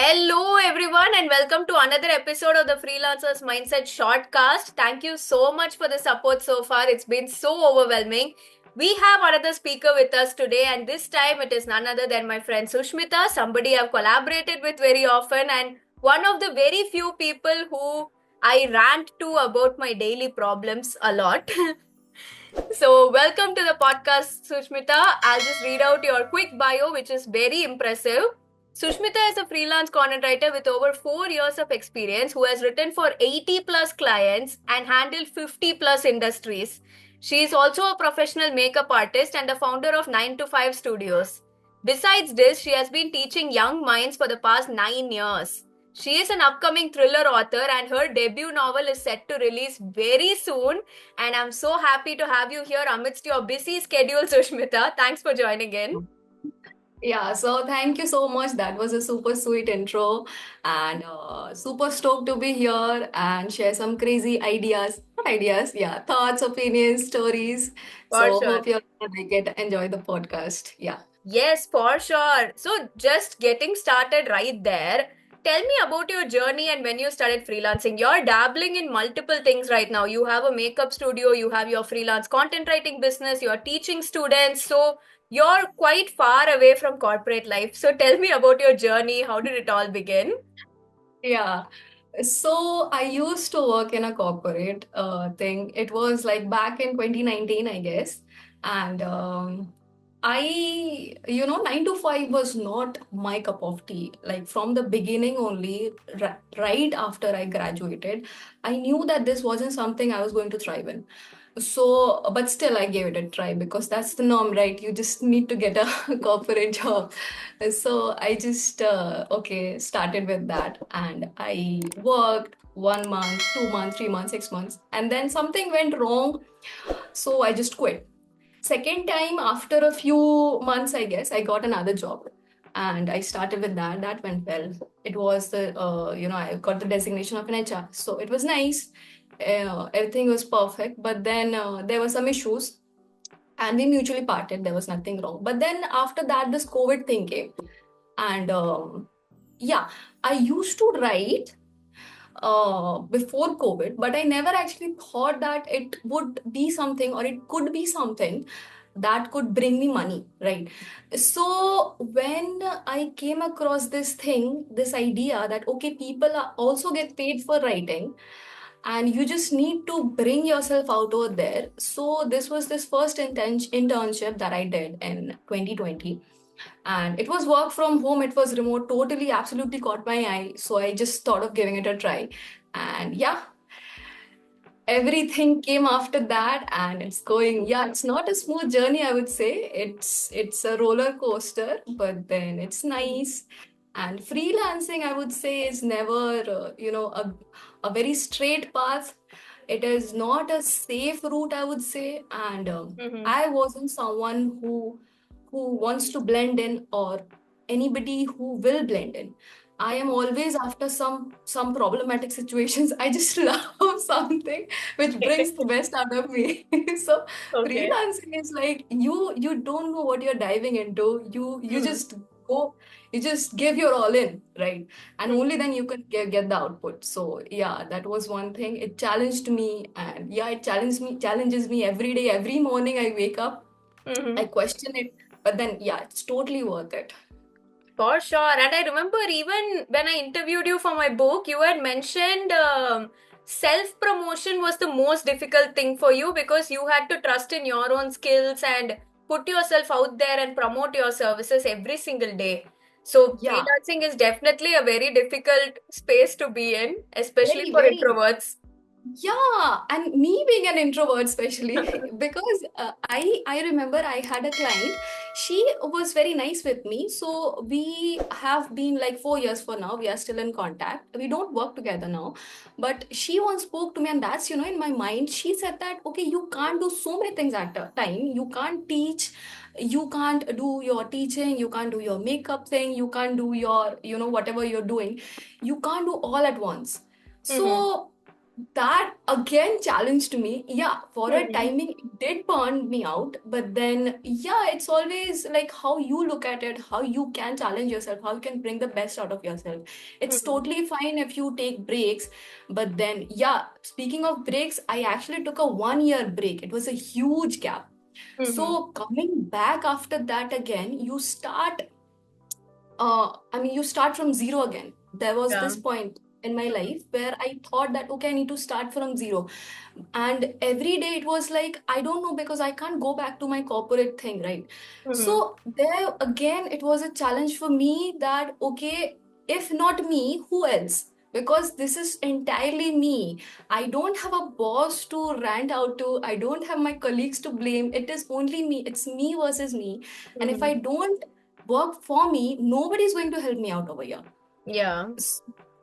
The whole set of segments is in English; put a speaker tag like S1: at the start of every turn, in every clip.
S1: Hello, everyone, and welcome to another episode of the Freelancers Mindset Shortcast. Thank you so much for the support so far. It's been so overwhelming. We have another speaker with us today, and this time it is none other than my friend Sushmita, somebody I've collaborated with very often, and one of the very few people who I rant to about my daily problems a lot. So, welcome to the podcast, Sushmita. I'll just read out your quick bio, which is very impressive. Sushmita is a freelance content writer with over 4 years of experience who has written for 80 plus clients and handled 50 plus industries. She is also a professional makeup artist and the founder of 9 to 5 Studios. Besides this, she has been teaching young minds for the past 9 years. She is an upcoming thriller author and her debut novel is set to release very soon. And I'm so happy to have you here amidst your busy schedule, Sushmita. Thanks for joining in.
S2: Yeah, so thank you so much. That was a super sweet intro and super stoked to be here and share some crazy ideas. Not ideas, yeah, thoughts, opinions, stories.
S1: For
S2: So
S1: sure.
S2: hope you're gonna like it, enjoy the podcast. Yeah.
S1: Yes, for sure. So, just getting started right there, tell me about your journey and when you started freelancing. You're dabbling in multiple things right now. You have a makeup studio, you have your freelance content writing business, you're teaching students. So, you're quite far away from corporate life. So, tell me about your journey. How did it all begin?
S2: Yeah. So I used to work in a corporate thing. It was like back in 2019, I guess. And I 9 to 5 was not my cup of tea. Like from the beginning only, right after I graduated, I knew that this wasn't something I was going to thrive in. So, but still, I gave it a try because that's the norm, right? You just need to get a corporate job. So I just, okay, started with that and I worked 1 month, 2 months, 3 months, 6 months, and then something went wrong. So I just quit. Second time, after a few months, I guess, I got another job and I started with that. That went well. It was I got the designation of an HR. So it was nice. Everything was perfect. But then there were some issues and we mutually parted. There was nothing wrong. But then after that, this COVID thing came. And yeah, I used to write before COVID, but I never actually thought that it would be something or it could be something that could bring me money, right? So when I came across this thing, this idea that okay, people are also get paid for writing and you just need to bring yourself out over there. So this was this first internship that I did in 2020 and it was work from home, it was remote, totally absolutely caught my eye, so I just thought of giving it a try. And yeah, everything came after that and it's going, yeah, it's not a smooth journey, I would say. It's a roller coaster, but then it's nice. And freelancing, I would say, is never a very straight path. It is not a safe route, I would say. And
S1: Mm-hmm.
S2: I wasn't someone who wants to blend in or anybody who will blend in. I am always after some problematic situations. I just love something which brings the best out of me. So
S1: Okay.
S2: freelancing is like you don't know what you're diving into. You
S1: Mm-hmm.
S2: just go, you just give your all in, right? And
S1: Mm-hmm.
S2: only then you can get the output. So yeah, that was one thing. It challenged me, and yeah, it challenges me every day, every morning I wake up. I
S1: Mm-hmm.
S2: question it, but then yeah, it's totally worth it.
S1: For sure. And I remember even when I interviewed you for my book, you had mentioned self promotion was the most difficult thing for you because you had to trust in your own skills and put yourself out there and promote your services every single day. So,
S2: Yeah,
S1: freelancing is definitely a very difficult space to be in, especially
S2: very,
S1: for
S2: very.
S1: introverts.
S2: Yeah, and me being an introvert, especially because I remember I had a client. She was very nice with me, so we have been like 4 years for now. We are still in contact. We don't work together now, but she once spoke to me, and that's in my mind. She said that okay, you can't do so many things at a time. You can't teach. You can't do your teaching. You can't do your makeup thing. You can't do your whatever you're doing. You can't do all at once.
S1: Mm-hmm.
S2: So that again challenged me. Yeah, for a
S1: Mm-hmm.
S2: timing, it did burn me out. But then, yeah, it's always like how you look at it, how you can challenge yourself, how you can bring the best out of yourself. It's
S1: Mm-hmm.
S2: totally fine if you take breaks. But then, yeah, speaking of breaks, I actually took a 1 year break. It was a huge gap.
S1: Mm-hmm.
S2: So coming back after that again, you start from zero again. There was
S1: Yeah.
S2: this point in my life where I thought that, okay, I need to start from zero. And every day it was like, I don't know, because I can't go back to my corporate thing, right?
S1: Mm-hmm.
S2: So there again, it was a challenge for me that, okay, if not me, who else? Because this is entirely me. I don't have a boss to rant out to. I don't have my colleagues to blame. It is only me. It's me versus me. And if I
S1: Mm-hmm.
S2: don't work for me, nobody's going to help me out over here.
S1: Yeah.
S2: S-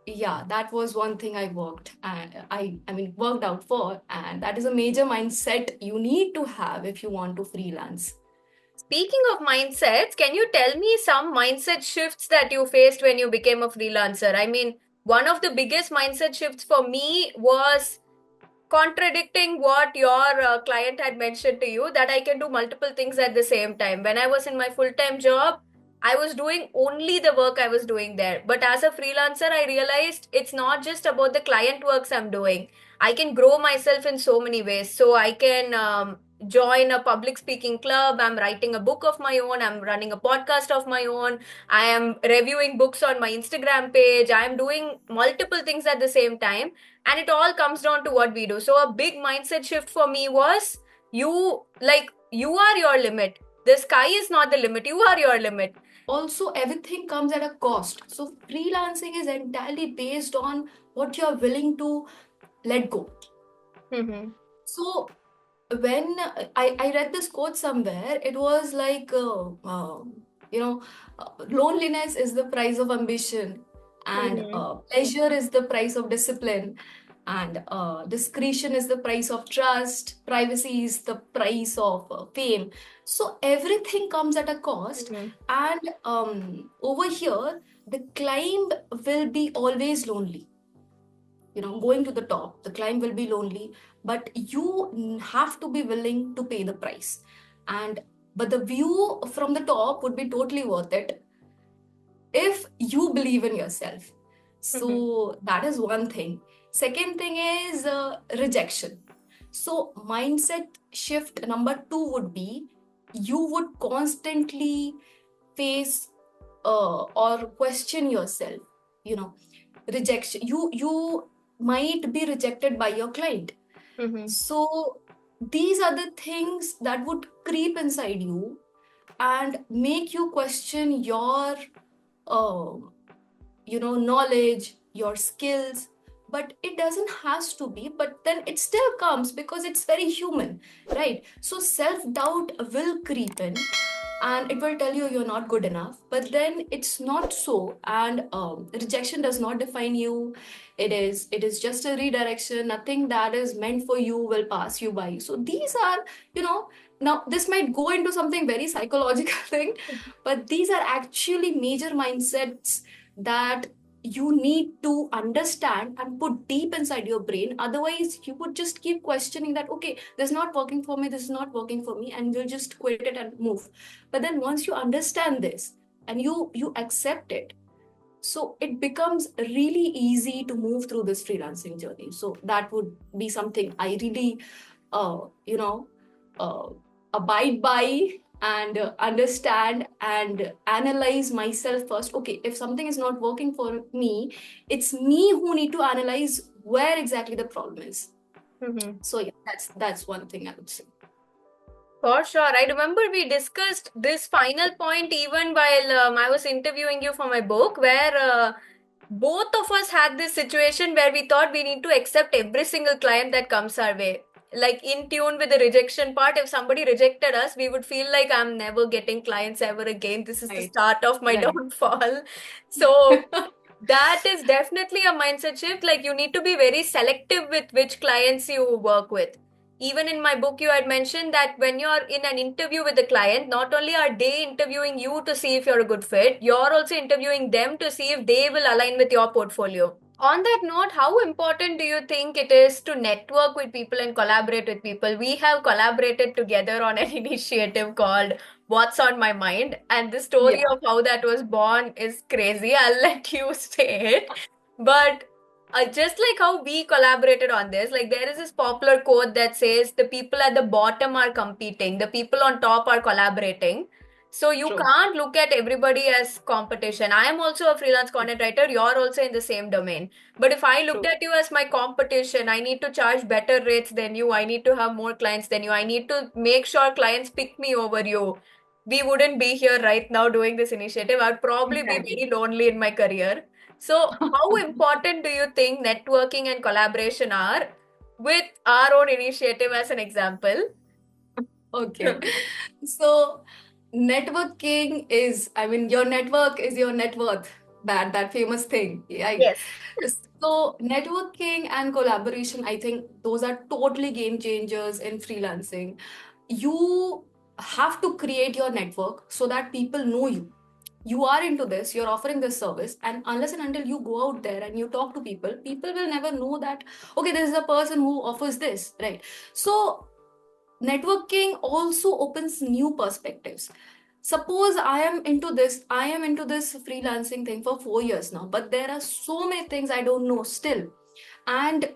S2: Yeah, that was one thing I worked and I mean worked out for, and that is a major mindset you need to have if you want to freelance.
S1: Speaking of mindsets, can you tell me some mindset shifts that you faced when you became a freelancer? I mean, one of the biggest mindset shifts for me was contradicting what your client had mentioned to you, that I can do multiple things at the same time. When I was in my full time job, I was doing only the work I was doing there. But as a freelancer, I realized it's not just about the client works I'm doing. I can grow myself in so many ways. So I can join a public speaking club. I'm writing a book of my own. I'm running a podcast of my own. I am reviewing books on my Instagram page. I am doing multiple things at the same time, and it all comes down to what we do. So a big mindset shift for me was, you are your limit. The sky is not the limit, you are your limit.
S2: Also, everything comes at a cost. So freelancing is entirely based on what you're willing to let go.
S1: Mm-hmm.
S2: So when I read this quote somewhere, it was like, loneliness is the price of ambition, and
S1: Mm-hmm.
S2: pleasure is the price of discipline, and discretion is the price of trust, privacy is the price of fame. So everything comes at a cost,
S1: Mm-hmm.
S2: and over here, the climb will be always lonely. Going to the top, the climb will be lonely, but you have to be willing to pay the price. And but the view from the top would be totally worth it if you believe in yourself.
S1: Mm-hmm.
S2: So that is one thing. Second thing is rejection. So mindset shift number two would be, you would constantly face or question yourself. you know Rejection, you might be rejected by your client.
S1: Mm-hmm.
S2: So these are the things that would creep inside you and make you question your uh, knowledge, your skills. But it doesn't has to be, but then it still comes because it's very human, right? So self doubt will creep in, and it will tell you you're not good enough, but then it's not so. And rejection does not define you. It is just a redirection. Nothing that is meant for you will pass you by. So these are, you know now this might go into something very psychological thing, but these are actually major mindsets that you need to understand and put deep inside your brain. Otherwise you would just keep questioning that, okay, this is not working for me, this is not working for me, and you'll just quit it and move. But then once you understand this and you accept it, so it becomes really easy to move through this freelancing journey. So that would be something I really uh, you know uh, abide by, and understand and analyze myself first. Okay, if something is not working for me, it's me who need to analyze where exactly the problem is.
S1: Mm-hmm.
S2: So yeah, that's one thing I would say.
S1: For sure. I remember we discussed this final point even while I was interviewing you for my book, where both of us had this situation where we thought we need to accept every single client that comes our way. Like in tune with the rejection part, if somebody rejected us, we would feel like I'm never getting clients ever again. This is the
S2: Right.
S1: start of my
S2: Right.
S1: downfall. So that is definitely a mindset shift. Like you need to be very selective with which clients you work with. Even in my book, you had mentioned that when you're in an interview with a client, not only are they interviewing you to see if you're a good fit, you're also interviewing them to see if they will align with your portfolio. On that note, how important do you think it is to network with people and collaborate with people? We have collaborated together on an initiative called What's on My Mind, and the story
S2: Yeah,
S1: of how that was born is crazy. I'll let you say it. But just like how we collaborated on this, like there is this popular quote that says the people at the bottom are competing, the people on top are collaborating. So you
S2: true,
S1: can't look at everybody as competition. I am also a freelance content writer. You're also in the same domain. But if I looked
S2: true.
S1: at you as my competition, I need to charge better rates than you. I need to have more clients than you. I need to make sure clients pick me over you. We wouldn't be here right now doing this initiative. I'd probably be
S2: Exactly.
S1: very lonely in my career. So, how important do you think networking and collaboration are with our own initiative as an example?
S2: Okay. So networking is, I mean, your network is your net worth. That famous thing, right?
S1: Yes.
S2: So networking and collaboration, I think those are totally game changers in freelancing. You have to create your network so that people know you. You are into this, you're offering this service, and unless and until you go out there and you talk to people, people will never know that, okay, this is a person who offers this, right? So networking also opens new perspectives. Suppose I am into this freelancing thing for 4 years now, but there are so many things I don't know still. And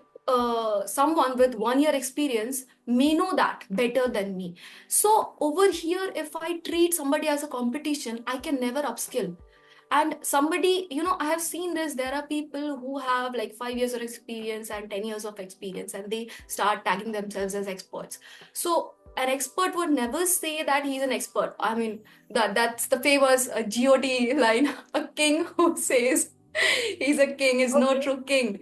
S2: someone with 1 year experience may know that better than me. So over here, if I treat somebody as a competition, I can never upskill. And somebody, I have seen this, there are people who have like 5 years of experience and 10 years of experience, and they start tagging themselves as experts. So an expert would never say that he's an expert. I mean, that's the famous god line, a king who says he's a king is no
S1: Okay.
S2: true king.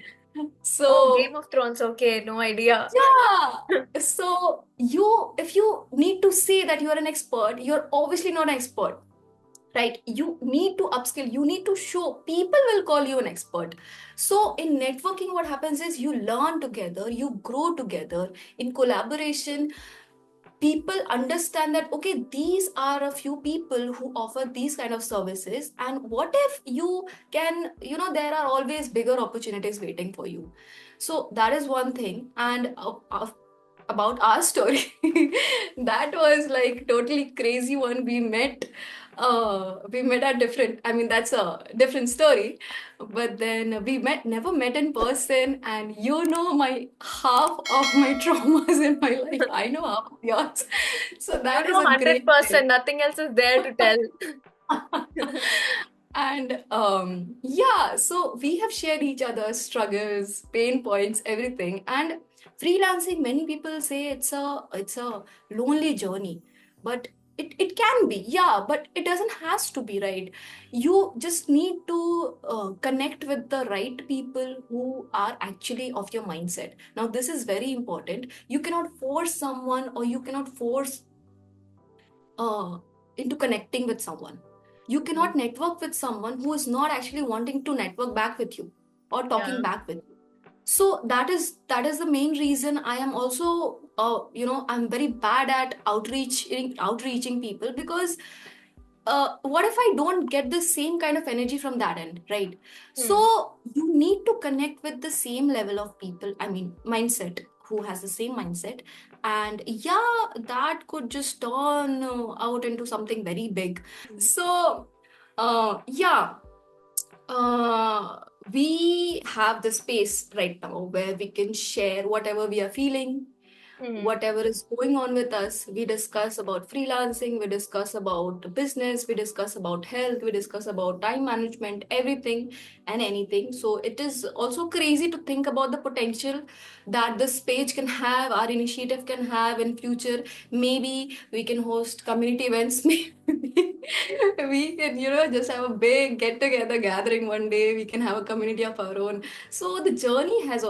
S1: Oh, Game
S2: So
S1: of Thrones. Okay, no idea.
S2: yeah, so if you need to say that you are an expert, you're obviously not an expert, right? You need to upskill, you need to show, people will call you an expert. So in networking, what happens is you learn together, you grow together. In collaboration, people understand that, okay, these are a few people who offer these kind of services, and what if you can, there are always bigger opportunities waiting for you. So that is one thing. And about our story, that was like totally crazy one. We met at different, I mean, that's a different story, but then we never met in person. And my half of my traumas in my life, I know half of yours. So
S1: You
S2: that is
S1: know
S2: a great
S1: 100%.
S2: thing.
S1: Nothing else is there to tell.
S2: And yeah, so we have shared each other's struggles, pain points, everything. And freelancing, many people say it's a lonely journey, but it can be, yeah, but it doesn't has to be, right? You just need to connect with the right people who are actually of your mindset. Now this is very important. You cannot force someone, or you cannot force uh, into connecting with someone. You cannot network with someone who is not actually wanting to network back with you or talking
S1: Yeah.
S2: back with you. So that is the main reason I am also I'm very bad at outreaching people, because what if I don't get the same kind of energy from that end, right?
S1: Hmm.
S2: So you need to connect with the same level of people, I mean, mindset, who has the same mindset. And yeah, that could just turn out into something very big. So, yeah, uh, we have the space right now where we can share whatever we are feeling,
S1: Hmm.
S2: whatever is going on with us. We discuss about freelancing, we discuss about business, we discuss about health, we discuss about time management, everything and anything. So it is also crazy to think about the potential that this page can have, our initiative can have in future. Maybe we can host community events. Maybe we can, just have a big get together gathering one day. We can have a community of our own. So the journey has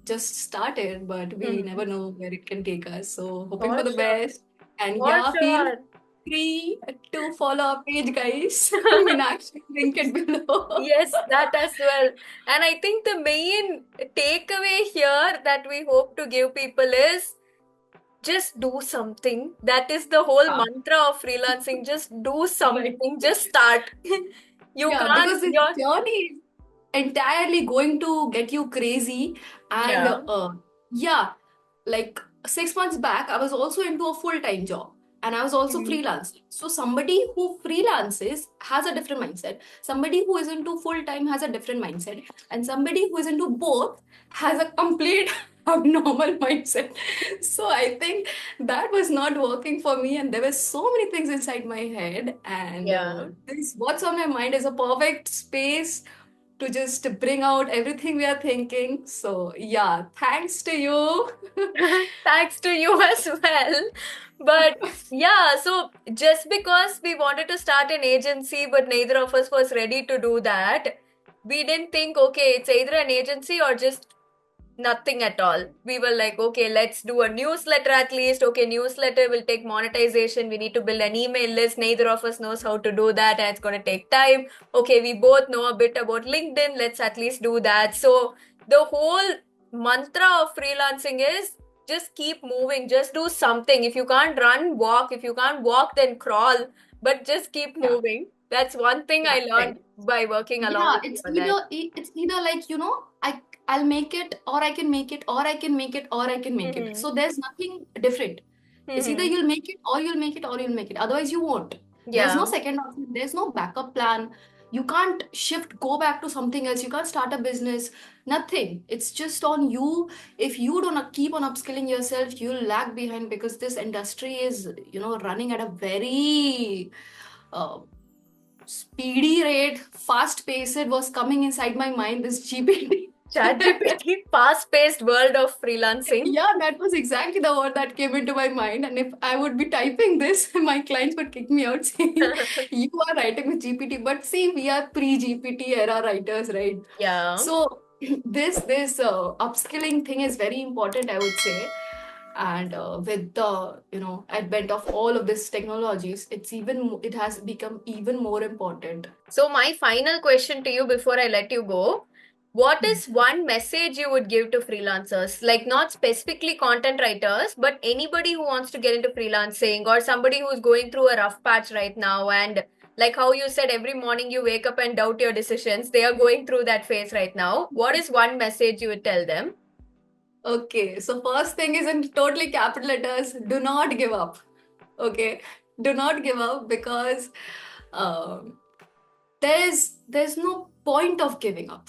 S2: just started, but we
S1: Hmm.
S2: never know where it can take us. So hoping for
S1: For
S2: the
S1: sure.
S2: best. And
S1: For
S2: yeah, feel
S1: sure.
S2: free to follow our page, guys. Meenakshi, link it below.
S1: Yes, that as well. And I think the main takeaway here that we hope to give people is just do something. That is the whole
S2: Yeah.
S1: mantra of freelancing. Just do
S2: Right.
S1: something. Just start. You
S2: Yeah,
S1: can't,
S2: because this
S1: you're,
S2: journey, entirely going to get you crazy. And
S1: Yeah.
S2: yeah, like 6 months back, I was also into a full-time job and I was also
S1: Mhm.
S2: freelancing. So somebody who freelances has a different mindset. Somebody who is into full-time has a different mindset. And somebody who is into both has a complete abnormal mindset. So I think that was not working for me, and there were so many things inside my head. And
S1: Yeah.
S2: this what's on my mind is a perfect space to just bring out everything we are thinking. So, yeah, thanks to you.
S1: Thanks to you as well. But yeah, so just because we wanted to start an agency, but neither of us was ready to do that, we didn't think, okay, it's either an agency or just nothing at all. We were like, okay, let's do a newsletter at least. Okay, newsletter will take monetization. We need to build an email list. Neither of us knows how to do that, and it's going to take time. Okay, we both know a bit about LinkedIn. Let's at least do that. So, the whole mantra of freelancing is just keep moving, just do something. If you can't run, walk. If you can't walk, then crawl, but just keep
S2: Yeah,
S1: moving. That's one thing
S2: yeah,
S1: I
S2: right.
S1: learned by working along
S2: Yeah,
S1: with you on that.
S2: it's either like, I'll make it, or I can make it, or I can make it, or I can make it.
S1: Mm-hmm.
S2: So there's nothing different. It's either
S1: Mm-hmm.
S2: you'll make it, or you'll make it, or you'll make it. Otherwise, you won't. There's no
S1: Yeah.
S2: second option. There's no backup plan. You can't shift, go back to something else. You can't start a business. Nothing. It's just on you. If you don't keep on upskilling yourself, you'll lag behind, because this industry is, running at a very uh, speedy rate, fast paced. It was coming inside my mind, this GPT.
S1: ChatGPT, fast-paced world of freelancing.
S2: Yeah, that was exactly the word that came into my mind. And if I would be typing this, my clients would kick me out saying, you are writing with GPT. But see, we are pre-GPT era writers, right?
S1: Yeah.
S2: So this upskilling thing is very important, I would say. And with the advent of all of these technologies, it has become even more important.
S1: So my final question to you before I let you go, what is one message you would give to freelancers? Like not specifically content writers, but anybody who wants to get into freelancing or somebody who's going through a rough patch right now and like how you said every morning you wake up and doubt your decisions, they are going through that phase right now. What is one message you would tell them?
S2: Okay, so first thing is in totally capital letters, do not give up. Okay, do not give up, because um, there's no point of giving up.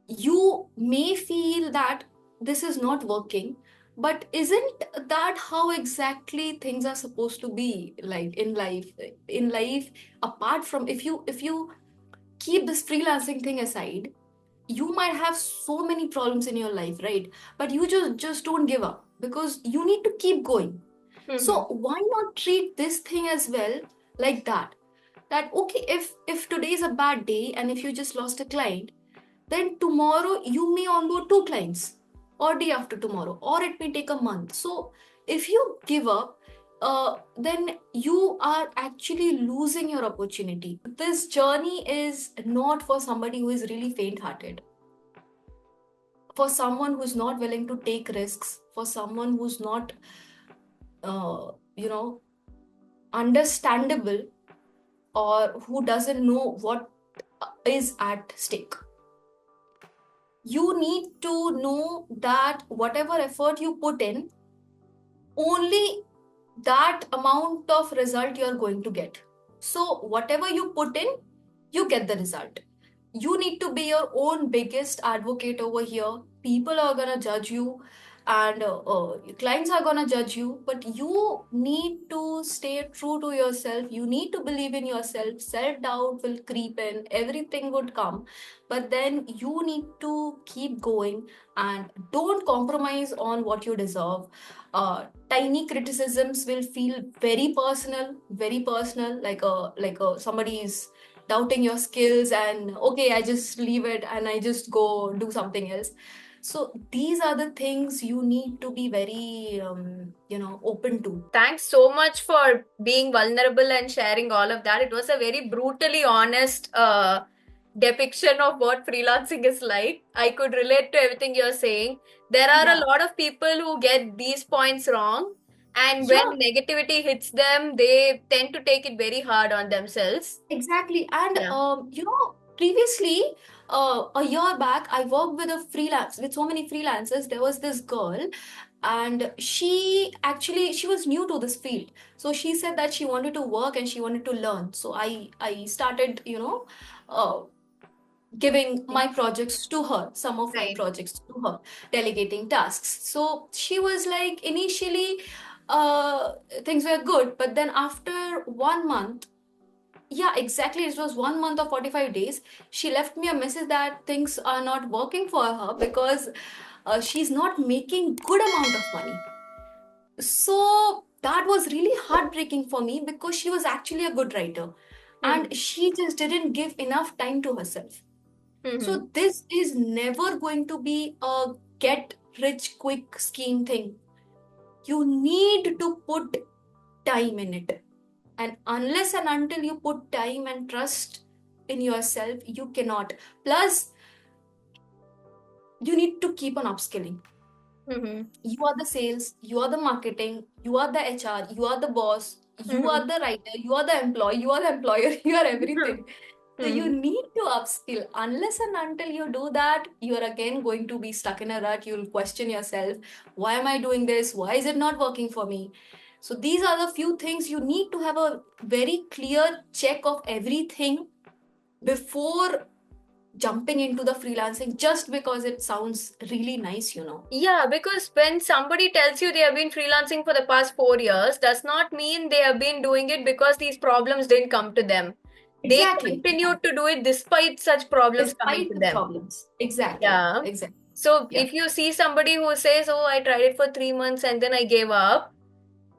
S2: You may feel that this is not working, but isn't that how exactly things are supposed to be, like in life, apart from, if you keep this freelancing thing aside, you might have so many problems in your life, right? But you just don't give up, because you need to keep going. So
S1: Mm-hmm.
S2: why not treat this thing as well, like that okay, if today is a bad day and if you just lost a client, then tomorrow you may onboard two clients, or day after tomorrow, or it may take a month. So if you give up, then you are actually losing your opportunity. This journey is not for somebody who is really faint hearted, for someone who's not willing to take risks, for someone who's not uh, you know understandable, or who doesn't know what is at stake. You need to know that whatever effort you put in, only that amount of result you're going to get. So whatever you put in, you get the result. You need to be your own biggest advocate over here. People are gonna judge you, and clients are gonna judge you, but you need to stay true to yourself. You need to believe in yourself. Self doubt will creep in, everything would come, but then you need to keep going, and don't compromise on what you deserve. Tiny criticisms will feel very personal, like somebody is doubting your skills, and okay, I just leave it and I just go do something else. So these are the things you need to be very open to.
S1: Thanks so much for being vulnerable and sharing all of that. It was a very brutally honest depiction of what freelancing is like. I could relate to everything you're saying. There are a
S2: Yeah,
S1: lot of people who get these points wrong, and when
S2: yeah,
S1: negativity hits them, they tend to take it very hard on themselves.
S2: exactly. And
S1: Yeah.
S2: Previously, a year back, I worked with so many freelancers. There was this girl, and she was new to this field. So she said that she wanted to work and she wanted to learn. So I started, uh, giving my projects to her, some of my
S1: Right.
S2: projects to her, delegating tasks. So she was like, initially, things were good, but then after 1 month, yeah, exactly, it was 1 month or 45 days, she left me a message that things are not working for her because she's not making good amount of money. So that was really heartbreaking for me because she was actually a good writer and
S1: Mm-hmm.
S2: she just didn't give enough time to herself.
S1: Mm-hmm.
S2: So this is never going to be a get rich quick scheme thing. You need to put time in it. And unless and until you put time and trust in yourself, you cannot. Plus, you need to keep on upskilling.
S1: Mm-hmm.
S2: You are the sales, you are the marketing, you are the HR, you are the boss, you
S1: Mm-hmm.
S2: are the writer, you are the employee, you are the employer, you are everything. So you
S1: Mm-hmm.
S2: need to upskill. Unless and until you do that, you are again going to be stuck in a rut. You'll question yourself, why am I doing this? Why is it not working for me? So these are the few things you need to have a very clear check of everything before jumping into the freelancing just because it sounds really nice.
S1: Yeah, because when somebody tells you they have been freelancing for the past 4 years, does not mean they have been doing it because these problems didn't come to them. They
S2: Exactly.
S1: continued to do it despite such problems coming
S2: Despite
S1: to
S2: the
S1: them.
S2: problems. Exactly.
S1: Yeah.
S2: Exactly.
S1: So
S2: Yeah.
S1: if you see somebody who says, "Oh, I tried it for 3 months and then I gave up,"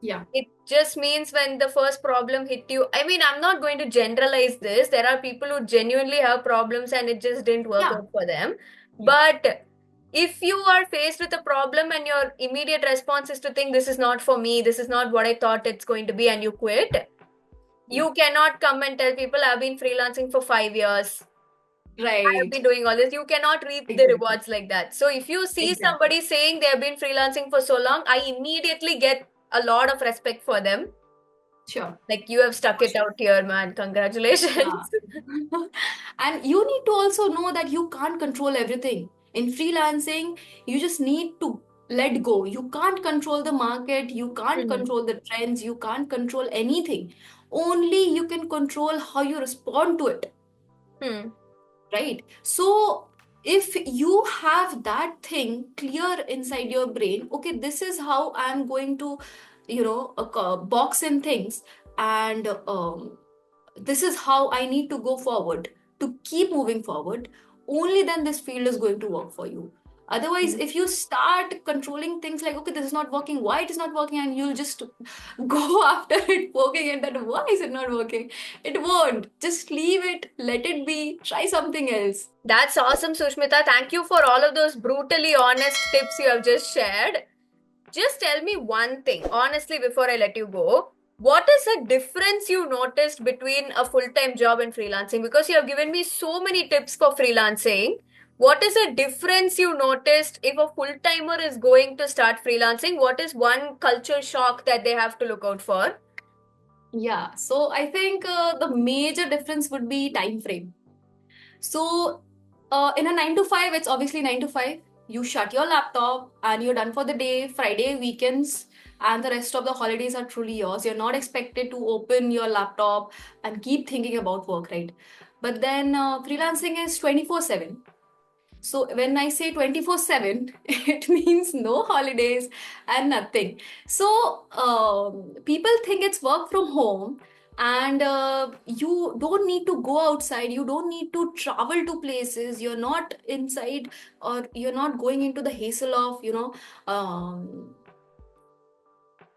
S2: Yeah.
S1: it just means when the first problem hit you. I mean, I'm not going to generalize this. There are people who genuinely have problems and it just didn't work
S2: Yeah.
S1: out for them.
S2: Yeah.
S1: But if you are faced with a problem and your immediate response is to think, this is not for me, this is not what I thought it's going to be, and you quit,
S2: Yeah.
S1: you cannot come and tell people, I've been freelancing for 5 years. I have
S2: Right.
S1: been doing all this. You cannot reap the
S2: Exactly.
S1: rewards like that. So if you see
S2: Exactly.
S1: somebody saying they have been freelancing for so long, I immediately get a lot of respect for them.
S2: Sure.
S1: Like, you have stuck
S2: For
S1: it
S2: sure.
S1: out here, man.
S2: Yeah.
S1: Congratulations.
S2: And you need to also know that you can't control everything. In freelancing, you just need to let go. You can't control the market, you can't
S1: Hmm.
S2: control the trends, you can't control anything. Only you can control how you respond to it,
S1: Hmm.
S2: right? So, if you have that thing clear inside your brain, okay, this is how I'm going to, box in things, and this is how I need to go forward to keep moving forward, only then this field is going to work for you. Otherwise, if you start controlling things like, okay, this is not working, why it is not working, and you'll just go after it working, and that why is it not working? It won't. Just leave it, let it be, try something else.
S1: That's awesome, Sushmita. Thank you for all of those brutally honest tips you have just shared. Just tell me one thing, honestly, before I let you go. What is the difference you noticed between a full time job and freelancing? Because you have given me so many tips for freelancing. What is the difference you noticed if a full timer is going to start freelancing? What is one culture shock that they have to look out for?
S2: Yeah, so I think the major difference would be time frame. So, in a 9 to 5, it's obviously 9 to 5. You shut your laptop and you're done for the day. Friday, weekends, and the rest of the holidays are truly yours. You're not expected to open your laptop and keep thinking about work, right? But then freelancing is 24/7. So when I say 24/7, it means no holidays and nothing. So people think it's work from home, and you don't need to go outside, you don't need to travel to places, you're not inside, or you're not going into the hassle of,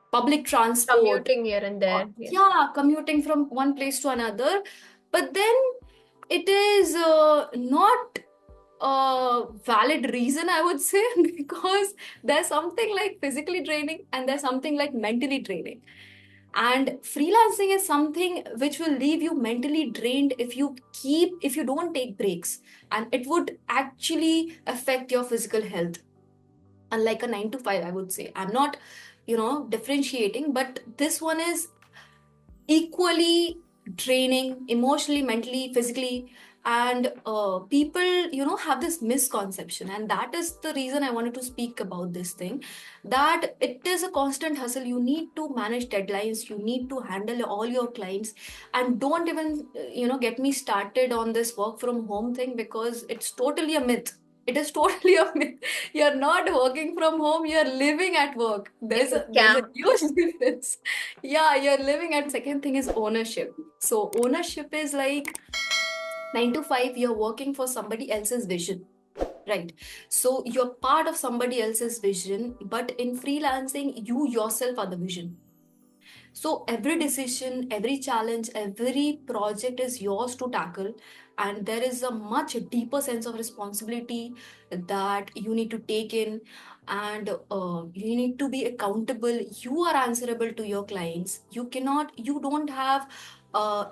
S2: public transport,
S1: Commuting here and
S2: or
S1: there. Yeah.
S2: yeah, commuting from one place to another. But then it is not a valid reason, I would say, because there's something like physically draining and there's something like mentally draining. And freelancing is something which will leave you mentally drained if you don't take breaks, and it would actually affect your physical health. Unlike a 9 to 5, I would say. I'm not, differentiating, but this one is equally draining emotionally, mentally, physically. And people, have this misconception, and that is the reason I wanted to speak about this thing, that it is a constant hustle. You need to manage deadlines, you need to handle all your clients. And don't even get me started on this work from home thing, because it's totally a myth. It is totally a myth. You're not working from home, you're living at work.
S1: It's
S2: There's
S1: a
S2: a
S1: scam.
S2: huge difference. Yeah, you're living at. Second thing is ownership. So ownership is like 9 to 5, you're working for somebody else's vision, right? So you're part of somebody else's vision, but in freelancing, you yourself are the vision. So every decision, every challenge, every project is yours to tackle. And there is a much deeper sense of responsibility that you need to take in. And you need to be accountable. You are answerable to your clients. You don't have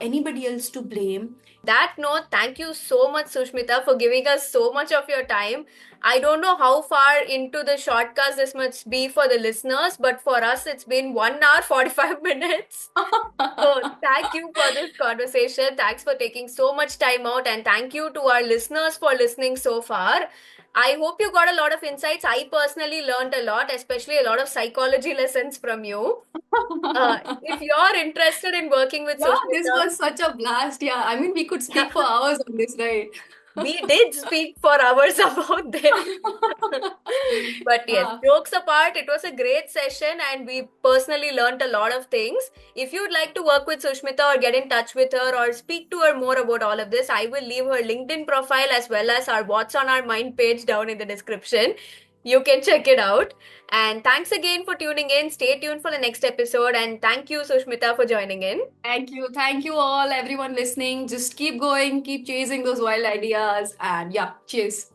S2: anybody else to blame.
S1: That note, thank you so much, Sushmita, for giving us so much of your time. I don't know how far into the shortcast this must be for the listeners, but for us, it's been 1 hour, 45 minutes. So, thank you for this conversation. Thanks for taking so much time out, and thank you to our listeners for listening so far. I hope you got a lot of insights. I personally learned a lot, especially a lot of psychology lessons from you. If you're interested in working with
S2: Yeah, this
S1: Sushmita,
S2: was such a blast. Yeah, I mean, we could speak for hours on this, right?
S1: we did speak for hours about this. But yes,
S2: Ah,
S1: jokes apart, it was a great session and we personally learned a lot of things. If you'd like to work with Sushmita or get in touch with her or speak to her more about all of this, I will leave her LinkedIn profile as well as our What's on Our Mind page down in the description. You can check it out. And thanks again for tuning in. Stay tuned for the next episode. And thank you, Sushmita, for joining in.
S2: thank you. Thank you all, everyone listening. Just keep going, keep chasing those wild ideas. And yeah, cheers.